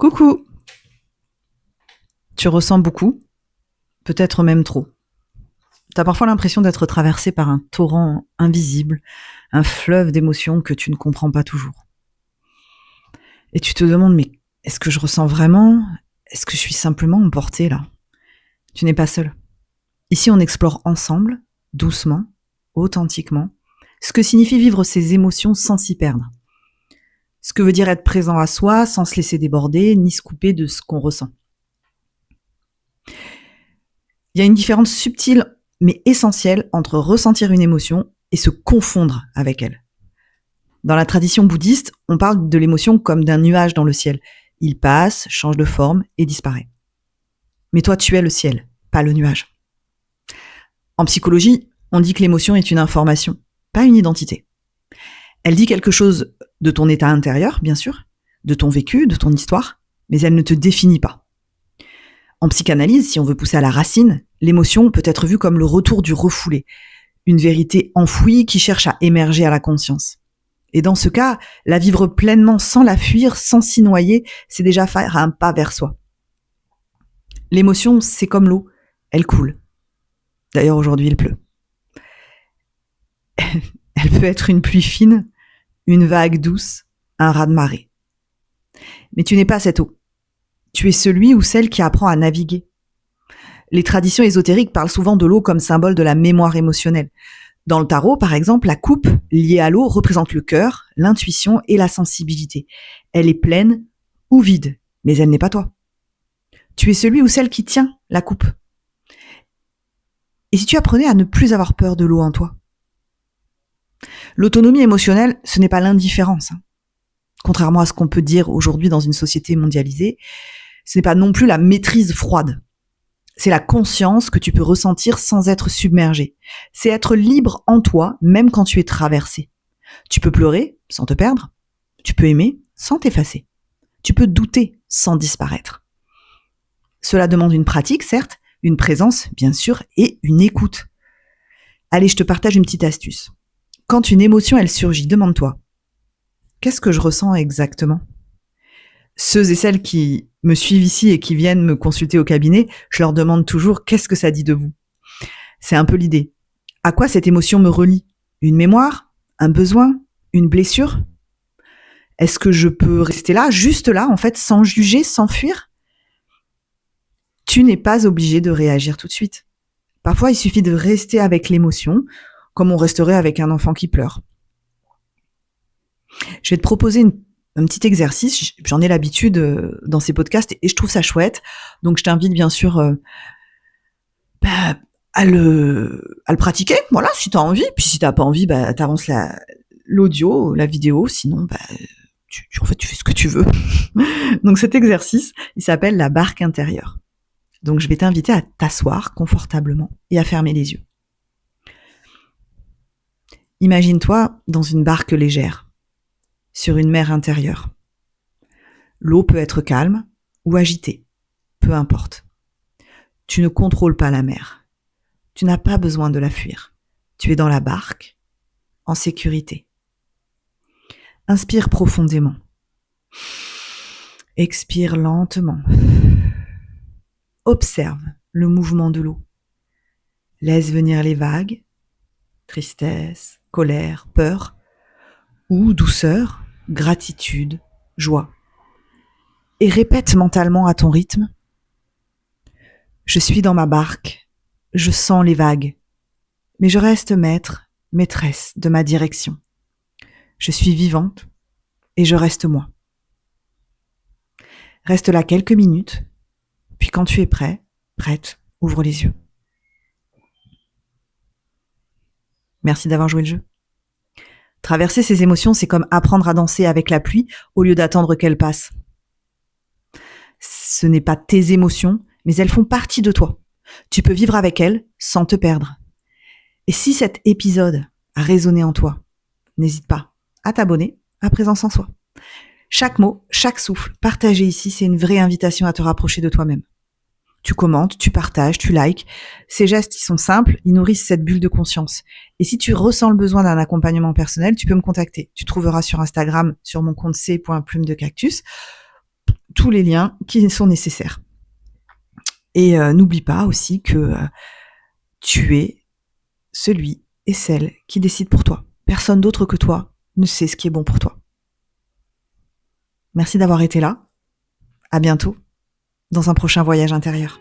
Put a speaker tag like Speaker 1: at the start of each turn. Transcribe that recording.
Speaker 1: Coucou. Tu ressens beaucoup, peut-être même trop. T'as parfois l'impression d'être traversé par un torrent invisible, un fleuve d'émotions que tu ne comprends pas toujours. Et tu te demandes, mais est-ce que je ressens vraiment ? Est-ce que je suis simplement emportée là ? Tu n'es pas seul. Ici, on explore ensemble, doucement, authentiquement, ce que signifie vivre ces émotions sans s'y perdre. Ce que veut dire être présent à soi sans se laisser déborder, ni se couper de ce qu'on ressent. Il y a une différence subtile mais essentielle entre ressentir une émotion et se confondre avec elle. Dans la tradition bouddhiste, on parle de l'émotion comme d'un nuage dans le ciel. Il passe, change de forme et disparaît. Mais toi, tu es le ciel, pas le nuage. En psychologie, on dit que l'émotion est une information, pas une identité. Elle dit quelque chose de ton état intérieur, bien sûr, de ton vécu, de ton histoire, mais elle ne te définit pas. En psychanalyse, si on veut pousser à la racine, l'émotion peut être vue comme le retour du refoulé, une vérité enfouie qui cherche à émerger à la conscience. Et dans ce cas, la vivre pleinement sans la fuir, sans s'y noyer, c'est déjà faire un pas vers soi. L'émotion, c'est comme l'eau, elle coule. D'ailleurs, aujourd'hui, il pleut. Elle peut être une pluie fine, une vague douce, un raz-de-marée. Mais tu n'es pas cette eau. Tu es celui ou celle qui apprend à naviguer. Les traditions ésotériques parlent souvent de l'eau comme symbole de la mémoire émotionnelle. Dans le tarot, par exemple, la coupe liée à l'eau représente le cœur, l'intuition et la sensibilité. Elle est pleine ou vide, mais elle n'est pas toi. Tu es celui ou celle qui tient la coupe. Et si tu apprenais à ne plus avoir peur de l'eau en toi ? L'autonomie émotionnelle, ce n'est pas l'indifférence. Contrairement à ce qu'on peut dire aujourd'hui dans une société mondialisée, ce n'est pas non plus la maîtrise froide. C'est la conscience que tu peux ressentir sans être submergé. C'est être libre en toi, même quand tu es traversé. Tu peux pleurer sans te perdre. Tu peux aimer sans t'effacer. Tu peux douter sans disparaître. Cela demande une pratique, certes, une présence, bien sûr, et une écoute. Allez, je te partage une petite astuce. Quand une émotion, elle surgit, demande-toi, qu'est-ce que je ressens exactement ? Ceux et celles qui me suivent ici et qui viennent me consulter au cabinet, je leur demande toujours qu'est-ce que ça dit de vous ? C'est un peu l'idée. À quoi cette émotion me relie ? Une mémoire ? Un besoin ? Une blessure ? Est-ce que je peux rester là, juste là, en fait, sans juger, sans fuir ? Tu n'es pas obligé de réagir tout de suite. Parfois, il suffit de rester avec l'émotion, comme on resterait avec un enfant qui pleure. Je vais te proposer un petit exercice, j'en ai l'habitude dans ces podcasts et je trouve ça chouette. Donc je t'invite bien sûr à le pratiquer, voilà, si tu as envie. Puis si tu n'as pas envie, tu avances l'audio, la vidéo, sinon tu fais ce que tu veux. Donc cet exercice, il s'appelle la barque intérieure. Donc je vais t'inviter à t'asseoir confortablement et à fermer les yeux. Imagine-toi dans une barque légère, sur une mer intérieure. L'eau peut être calme ou agitée, peu importe. Tu ne contrôles pas la mer. Tu n'as pas besoin de la fuir. Tu es dans la barque, en sécurité. Inspire profondément. Expire lentement. Observe le mouvement de l'eau. Laisse venir les vagues, tristesse, colère, peur, ou douceur, gratitude, joie. Et répète mentalement à ton rythme. Je suis dans ma barque, je sens les vagues, mais je reste maître, maîtresse de ma direction. Je suis vivante et je reste moi. Reste là quelques minutes, puis quand tu es prêt, prête, ouvre les yeux. Merci d'avoir joué le jeu. Traverser ces émotions, c'est comme apprendre à danser avec la pluie au lieu d'attendre qu'elle passe. Ce n'est pas tes émotions, mais elles font partie de toi. Tu peux vivre avec elles sans te perdre. Et si cet épisode a résonné en toi, n'hésite pas à t'abonner à Présence en Soi. Chaque mot, chaque souffle partagé ici, c'est une vraie invitation à te rapprocher de toi-même. Tu commentes, tu partages, tu likes. Ces gestes, ils sont simples, ils nourrissent cette bulle de conscience. Et si tu ressens le besoin d'un accompagnement personnel, tu peux me contacter. Tu trouveras sur Instagram, sur mon compte c.plumedecactus. tous les liens qui sont nécessaires. Et n'oublie pas aussi que tu es celui et celle qui décide pour toi. Personne d'autre que toi ne sait ce qui est bon pour toi. Merci d'avoir été là. À bientôt dans un prochain voyage intérieur.